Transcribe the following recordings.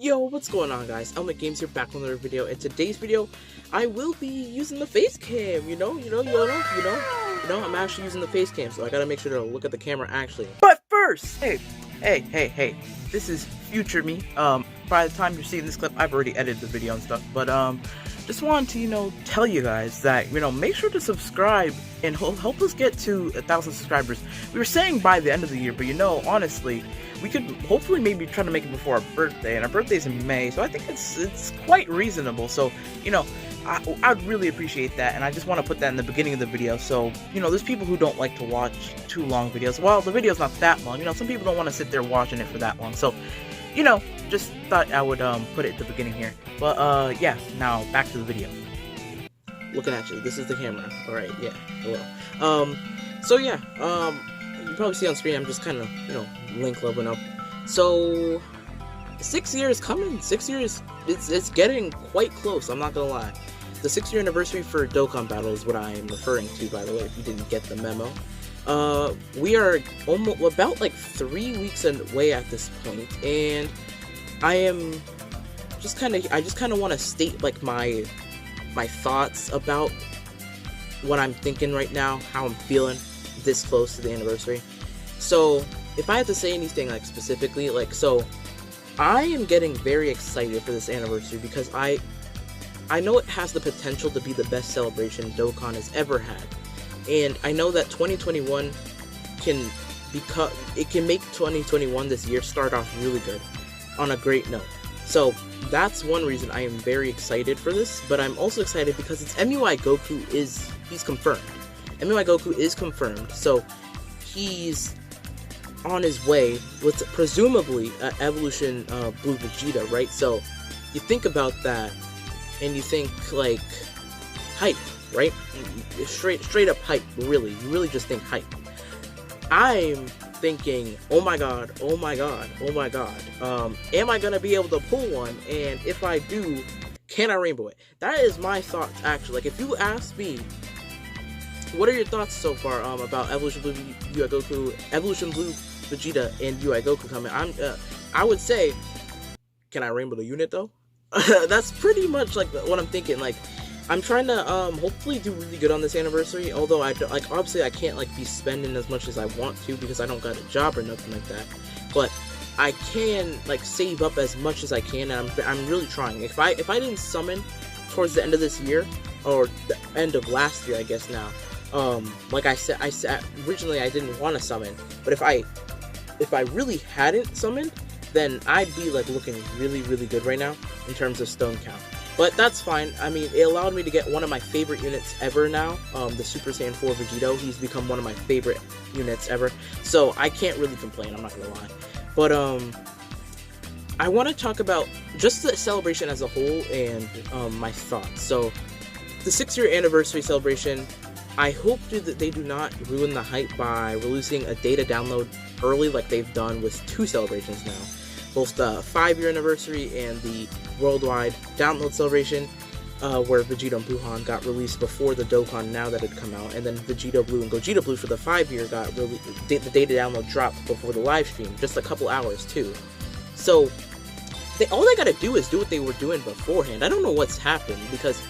Yo, what's going on, guys? Elmic Games here, back with another video. In today's video, I will be using the face cam. I'm actually using the face cam, so I gotta make sure to look at the camera actually. But first, hey, this is future me. By the time you're seeing this clip, I've already edited the video and stuff. But just wanted to tell you guys that make sure to subscribe and help us get to 1,000 subscribers. We were saying by the end of the year, but honestly, we could hopefully maybe try to make it before our birthday, and our birthday's in May, so I think it's quite reasonable. So I'd really appreciate that, and I just want to put that in the beginning of the video. So there's people who don't like to watch too long videos. Well, the video's not that long. Some people don't want to sit there watching it for that long. So just thought I would put it at the beginning here. But yeah, now back to the video. Looking at you. This is the camera. All right. Yeah. Hello. So yeah. You probably see on screen, I'm just kind of, link leveling up. So, 6 years coming. 6 years, it's getting quite close, I'm not gonna lie. The 6-year anniversary for Dokkan Battle is what I am referring to, by the way, if you didn't get the memo. We are almost, about like 3 weeks away at this point, and I just kind of want to state like my thoughts about what I'm thinking right now, how I'm feeling this close to the anniversary. So if I had to say anything like specifically, so I am getting very excited for this anniversary because I know it has the potential to be the best celebration Dokkan has ever had, and I know that 2021 can make 2021 this year start off really good on a great note. So that's one reason I am very excited for this, but I'm also excited because it's MUI Goku he's confirmed. MUI Goku is confirmed, so he's on his way with presumably Evolution Blue Vegeta, right? So you think about that, and you think like hype, right? Straight up hype, really. You really just think hype. I'm thinking, oh my god, am I gonna be able to pull one? And if I do, can I rainbow it? That is my thoughts, actually. Like, if you ask me, what are your thoughts so far about Evolution Blue UI Goku, Evolution Blue Vegeta, and UI Goku coming? I would say, can I rainbow the unit though? That's pretty much like what I'm thinking. Like, I'm trying to hopefully do really good on this anniversary. Although obviously I can't be spending as much as I want to because I don't got a job or nothing like that. But I can save up as much as I can, and I'm really trying. If I didn't summon towards the end of this year, or the end of last year, I guess now. Like I said, originally I didn't want to summon, but if I really hadn't summoned, then I'd be looking really, really good right now in terms of stone count. But that's fine. I mean, it allowed me to get one of my favorite units ever now, the Super Saiyan 4 Vegito. He's become one of my favorite units ever, so I can't really complain, I'm not gonna lie. But I want to talk about just the celebration as a whole and my thoughts. So the 6-year anniversary celebration, I hope that they do not ruin the hype by releasing a data download early like they've done with 2 celebrations now. Both the 5-year anniversary and the worldwide download celebration, where Vegeta and Buhan got released before the Dokkan Now that had come out, and then Vegeta Blue and Gogeta Blue for the 5-year got the data download dropped before the live stream, just a couple hours too. So all they gotta do is do what they were doing beforehand. I don't know what's happened, because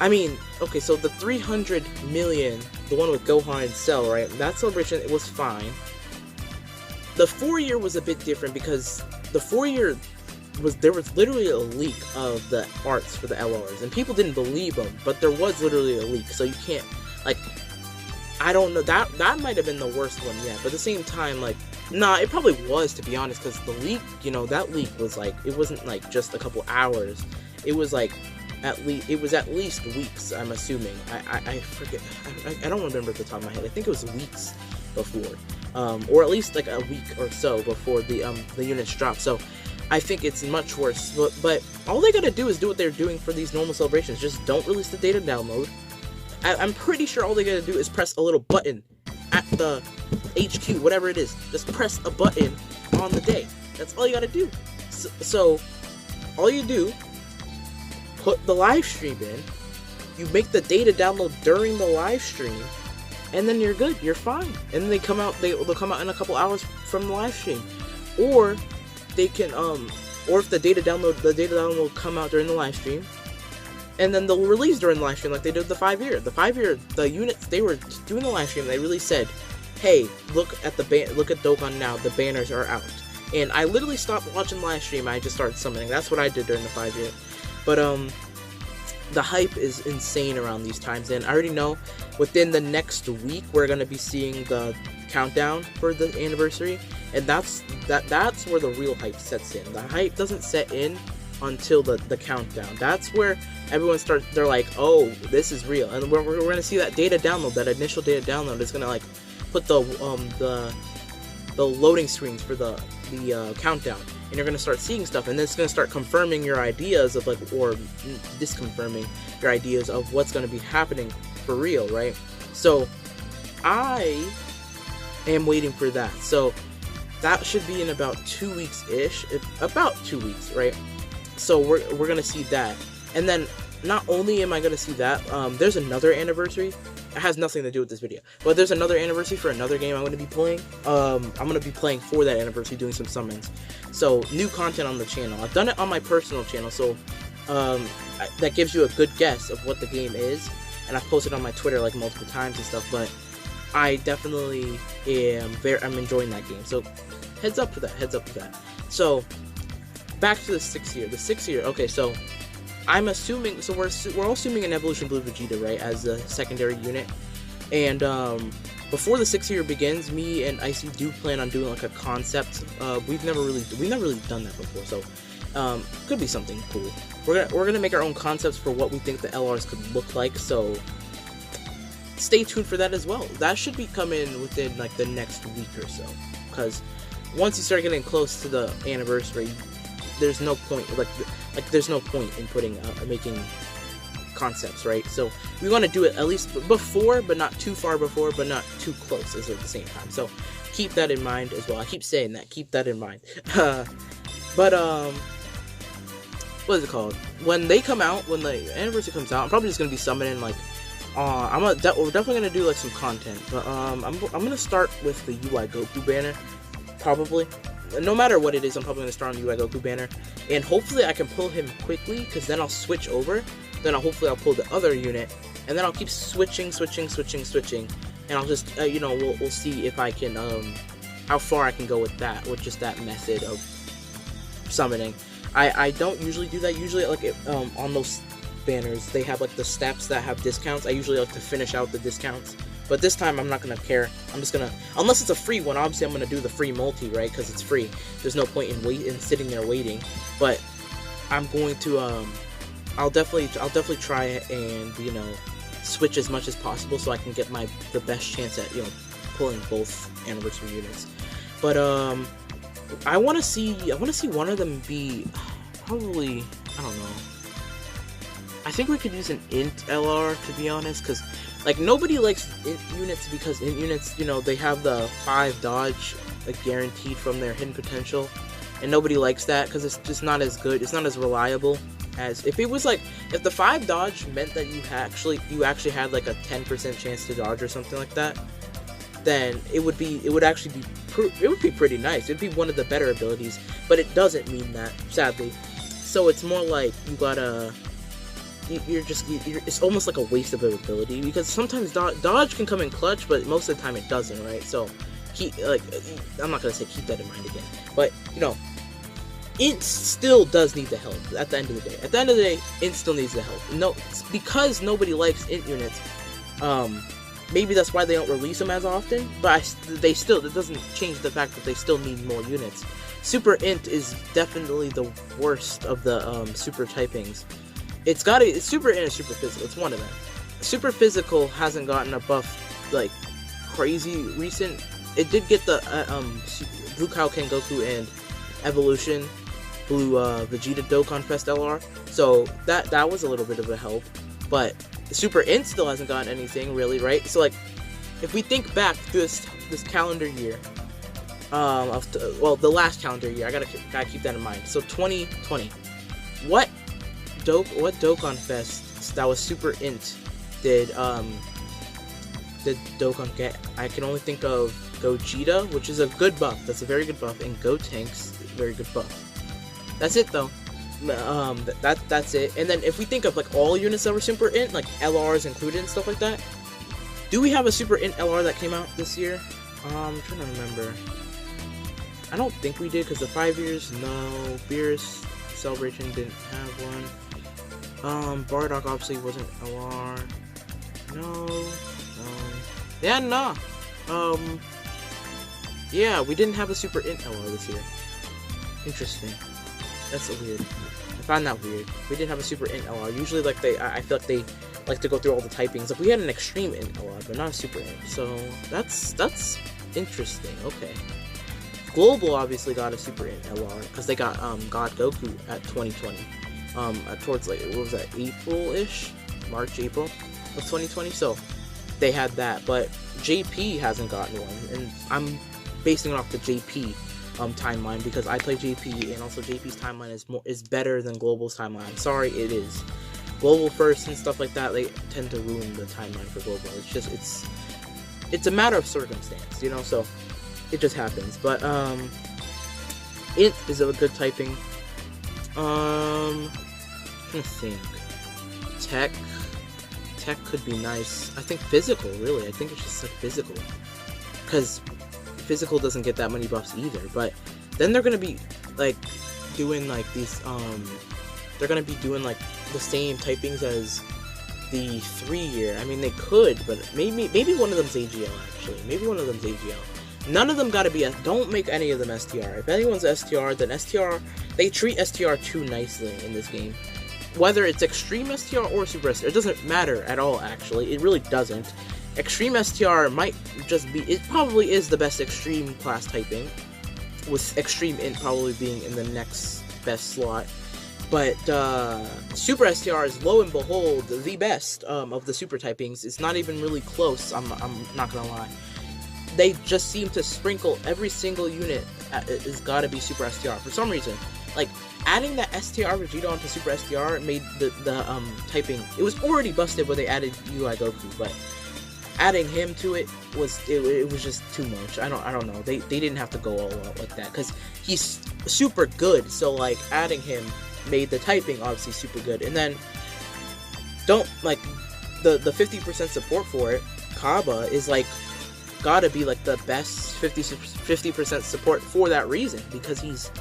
I mean, okay, so the 300 million, the one with Gohan and Cell, right? That celebration, it was fine. The 4-year was a bit different because the 4-year there was literally a leak of the arts for the LRs, and people didn't believe them, but there was literally a leak, so you can't, I don't know, that might have been the worst one yet, but at the same time, nah, it probably was, to be honest, because the leak, that leak was it wasn't just a couple hours, it was at least weeks, I'm assuming. I forget, I don't remember at the top of my head. I think it was weeks before, or at least a week or so before the units dropped. So I think it's much worse. But all they gotta do is do what they're doing for these normal celebrations. Just don't release the data download. I'm pretty sure all they gotta do is press a little button at the HQ, whatever it is. Just press a button on the day. That's all you gotta do. So all you do, put the live stream in, you make the data download during the live stream, and then you're good, you're fine. And then they'll come out in a couple hours from the live stream. Or they can or if the data download will come out during the live stream, and then they'll release during the live stream like they did the 5-year. The units they were doing the live stream, they really said, "Hey, look at Dokkan now. The banners are out." And I literally stopped watching the live stream. I just started summoning. That's what I did during the 5-year. But the hype is insane around these times, and I already know within the next week we're gonna be seeing the countdown for the anniversary, and that's where the real hype sets in. The hype doesn't set in until the countdown. That's where everyone starts. They're like, "Oh, this is real," and we're gonna see that data download. That initial data download is gonna like put the loading screens for the countdown, and you're gonna start seeing stuff, and then it's gonna start confirming your ideas of like, or disconfirming your ideas of what's gonna be happening for real, right? So I am waiting for that. So that should be in about 2 weeks-ish, about 2 weeks, right? So we're gonna see that, and then not only am I gonna see that, there's another anniversary. It has nothing to do with this video, but there's another anniversary for another game I'm going to be playing. I'm going to be playing for that anniversary, doing some summons. So, new content on the channel. I've done it on my personal channel, so that gives you a good guess of what the game is. And I've posted on my Twitter like multiple times and stuff, but I definitely I'm enjoying that game. So, heads up for that. So, back to the 6-year. The 6-year, okay, so I'm assuming, so we're all assuming an Evolution Blue Vegeta, right, as a secondary unit, and before the 6-year begins, me and Icy do plan on doing like a concept. We've never really done that before, so could be something cool. We're gonna make our own concepts for what we think the LRs could look like, so stay tuned for that as well. That should be coming within like the next week or so, because once you start getting close to the anniversary, there's no point there's no point in making concepts, right? So we want to do it at least before, but not too far before, but not too close at the same time. So keep that in mind as well. I keep saying that, keep that in mind. But what is it called? When they come out, when the anniversary comes out, I'm probably just gonna be summoning like we're definitely gonna do like some content, but I'm gonna start with the UI Goku banner, probably. No matter what it is, I'm probably going to start on the UI Goku banner, and hopefully I can pull him quickly, because then I'll switch over, then hopefully I'll pull the other unit, and then I'll keep switching, and I'll just, we'll see if I can, how far I can go with just that method of summoning. I don't usually do that. Usually, like, on those banners, they have, like, the steps that have discounts. I usually like to finish out the discounts. But this time, I'm not going to care. I'm just going to, unless it's a free one, obviously I'm going to do the free multi, right? Because it's free. There's no point in sitting there waiting. But I'm going to, I'll definitely try it and, switch as much as possible so I can get the best chance at, pulling both anniversary units. But, I want to see one of them be, probably, I don't know. I think we could use an int LR, to be honest, because, like, nobody likes int units because int units, they have the 5 dodge, like, guaranteed from their hidden potential, and nobody likes that because it's just not as good, it's not as reliable as, if it was, like, if the 5 dodge meant that you actually had, like, a 10% chance to dodge or something like that, then it would be pretty nice. It'd be one of the better abilities, but it doesn't mean that, sadly. So it's more like you gotta, it's almost like a waste of ability, because sometimes dodge can come in clutch, but most of the time it doesn't, right? So I'm not gonna say keep that in mind again, but int still does need the help at the end of the day. At the end of the day, int still needs the help. No, because nobody likes int units. Maybe that's why they don't release them as often, but it doesn't change the fact that they still need more units. Super int is definitely the worst of the super typings. It's super int and super physical. It's one of them. Super physical hasn't gotten a buff like crazy recent. It did get the Blue Kaioken Goku and Evolution Blue Vegeta Dokkan Fest LR, so that was a little bit of a help, but Super Int still hasn't gotten anything really, right? So like, if we think back to this calendar year, the last calendar year, I gotta keep that in mind. So 2020, what Dokkan Fest that was Super Int did Dokkan get? I can only think of Gogeta, which is a good buff. That's a very good buff, and Gotenks, very good buff. That's it though. That's it. And then if we think of like all units that were super int, like LRs included and stuff like that, do we have a super int LR that came out this year? I'm trying to remember. I don't think we did, because the 5 years, no. Beerus Celebration didn't have one. Bardock obviously wasn't LR. No. Yeah, nah. Yeah, we didn't have a super int LR this year. Interesting. That's weird. I found that weird. We didn't have a super int LR. Usually, like, I feel like they like to go through all the typings. Like, we had an extreme int LR, but not a super int. So, that's interesting. Okay. Global obviously got a super int LR, because they got, God Goku at 2020. Towards, like, what was that, April-ish? March, April of 2020. So, they had that. But JP hasn't gotten one. And I'm basing it off the JP timeline, because I play JP, and also JP's timeline is better than Global's timeline. I'm sorry, it is. Global first and stuff like that, they tend to ruin the timeline for Global. It's just, it's a matter of circumstance, you know, so it just happens. But int is a good typing. I'm trying to think. Tech could be nice. I think physical, really. I think it's just like physical, because physical doesn't get that many buffs either. But then they're gonna be like doing like these they're gonna be doing like the same typings as the 3-year. I mean, they could, but maybe one of them's AGL. Actually, maybe one of them's AGL. None of them gotta be don't make any of them STR. If anyone's STR, then STR, they treat STR too nicely in this game. Whether it's extreme STR or super STR, it doesn't matter at all. Actually, it really doesn't. Extreme STR might just be, it probably is the best extreme class typing, with extreme int probably being in the next best slot. But super STR is, lo and behold, the best of the super typings. It's not even really close, I'm not gonna lie. They just seem to sprinkle every single unit is gotta be super STR for some reason. Like, adding that STR Vegeta onto super STR made the typing, it was already busted when they added UI Goku, but adding him to it was just too much. I don't know. They didn't have to go all out like that, because he's super good. So like, adding him made the typing obviously super good. And then don't like the 50% support for it. Kaba is like gotta be like the best 50% support for that reason, because he's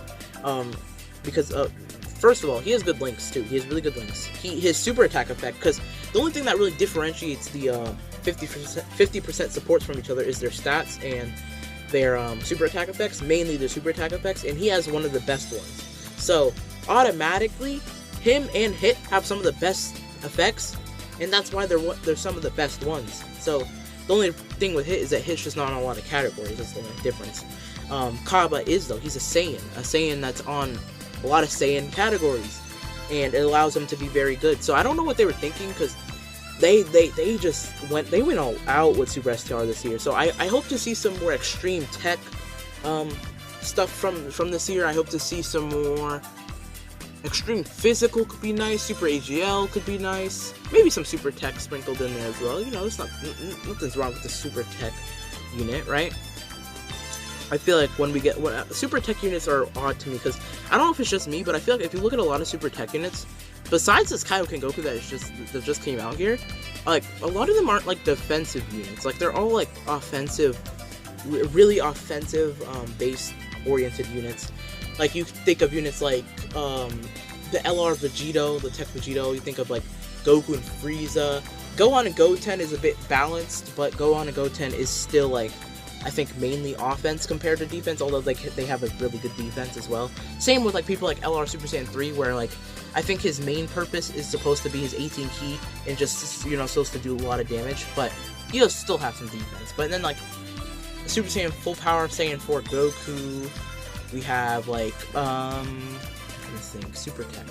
first of all, he has good links too. He has really good links. His super attack effect, because the only thing that really differentiates the 50% supports from each other is their stats and their super attack effects, mainly their super attack effects, and he has one of the best ones. So automatically, him and Hit have some of the best effects, and that's why they're some of the best ones. So the only thing with Hit is that Hit's just not on a lot of categories. That's the only difference. Kaba is, though. He's a Saiyan that's on a lot of Saiyan categories, and it allows him to be very good. So I don't know what they were thinking, because they went all out with Super STR this year. So I hope to see some more extreme tech stuff from this year. I hope to see some more extreme physical. Could be nice. Super AGL could be nice. Maybe some super tech sprinkled in there as well. You know, it's nothing's wrong with the super tech unit, right? I feel like when we get super tech units are odd to me, because I don't know if it's just me, but I feel like if you look at a lot of super tech units, besides this Kaioken Goku that just came out here, like a lot of them aren't like defensive units. Like they're all like offensive, really offensive based oriented units. Like you think of units like the LR Vegito, the Tech Vegito. You think of like Goku and Frieza. Gohan and Goten is a bit balanced, but Gohan and Goten is still like, I think, mainly offense compared to defense, although they have a really good defense as well. Same with like people like LR Super Saiyan 3, where like I think his main purpose is supposed to be his 18 key and just, you know, supposed to do a lot of damage, but he'll still have some defense. But then like Super Saiyan Full Power Saiyan 4 Goku, we have like I'm trying to think, Super Tech.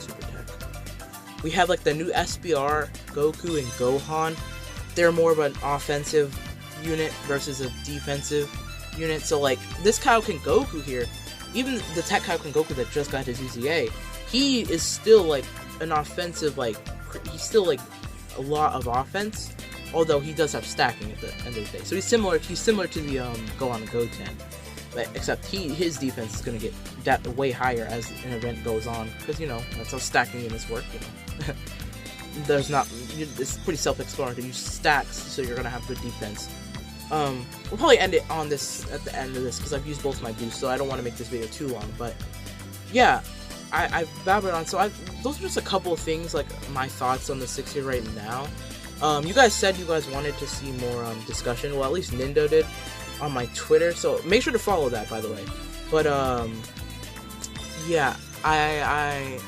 We have like the new SBR Goku and Gohan. They're more of an offensive unit versus a defensive unit. So like this Kaioken Goku here, even the Tech Kaioken Goku that just got his EZA, he is still like an offensive, like he's still like a lot of offense, although he does have stacking at the end of the day. So he's similar to the Gohan and Goten. but except his defense is gonna get that way higher as an event goes on, because you know that's how stacking units work. You know, it's pretty self-explanatory. You stacks, so you're gonna have good defense. We'll probably end it on this at the end of this because I've used both my boosts, so I don't want to make this video too long. But yeah, I've babbled on. So those are just a couple of things, like my thoughts on the 6 year right now. You guys said you guys wanted to see more discussion. Well, at least Nindo did on my Twitter, so make sure to follow that, by the way. But yeah, I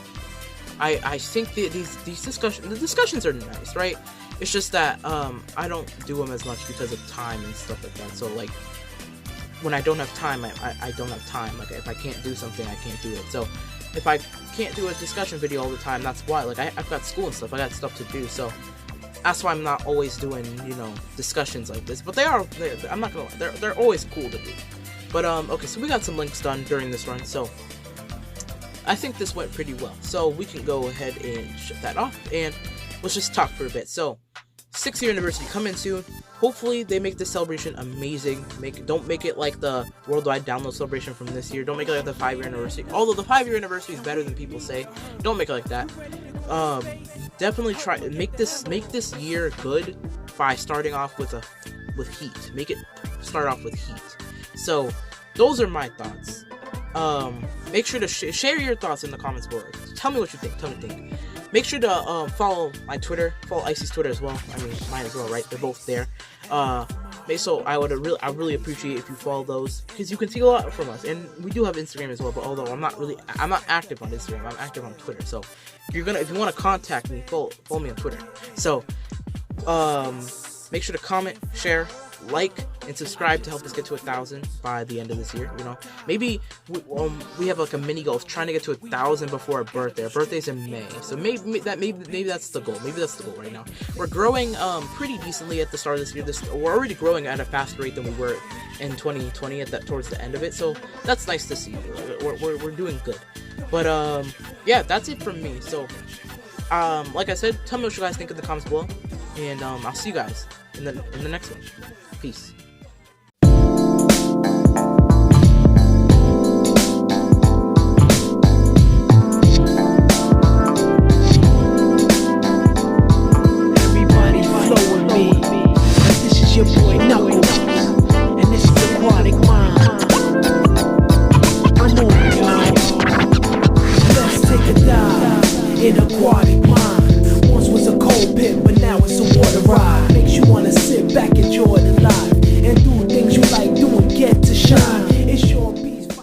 think these discussions are nice, right? It's just that I don't do them as much because of time and stuff like that. So like when I don't have time, I don't have time. Like if I can't do something, I can't do it. So if I can't do a discussion video all the time, that's why. Like I've got school and stuff. I got stuff to do. So that's why I'm not always doing, you know, discussions like this. But I'm not gonna lie, they're always cool to do. But okay, so we got some links done during this run. So I think this went pretty well. So we can go ahead and shut that off and let's just talk for a bit. So 6th year anniversary coming soon. Hopefully they make this celebration amazing. Don't make it like the worldwide download celebration from this year. Don't make it like the 5 year anniversary. Although the 5 year anniversary is better than people say. Don't make it like that. Definitely try make this year good by starting off with heat. Make it start off with heat. So those are my thoughts. Make sure to share your thoughts in the comments below. Tell me what you think. Tell me what you think. Make sure to follow my Twitter, follow Icy's Twitter as well. I mean, mine as well, right? They're both there. So I really appreciate if you follow those because you can see a lot from us, and we do have Instagram as well. But although I'm not active on Instagram, I'm active on Twitter. So if you want to contact me, follow me on Twitter. So make sure to comment, share, like, and subscribe to help us get to 1,000 by the end of this year. You know, maybe we have like a mini goal of trying to get to 1,000 before our birthday. Our birthday's in May, so maybe that's the goal. Maybe that's the goal right now. We're growing pretty decently at the start of this year. We're already growing at a faster rate than we were in 2020 towards the end of it. So that's nice to see. We're doing good. But yeah, that's it from me. So like I said, tell me what you guys think in the comments below, and I'll see you guys in the next one. Peace.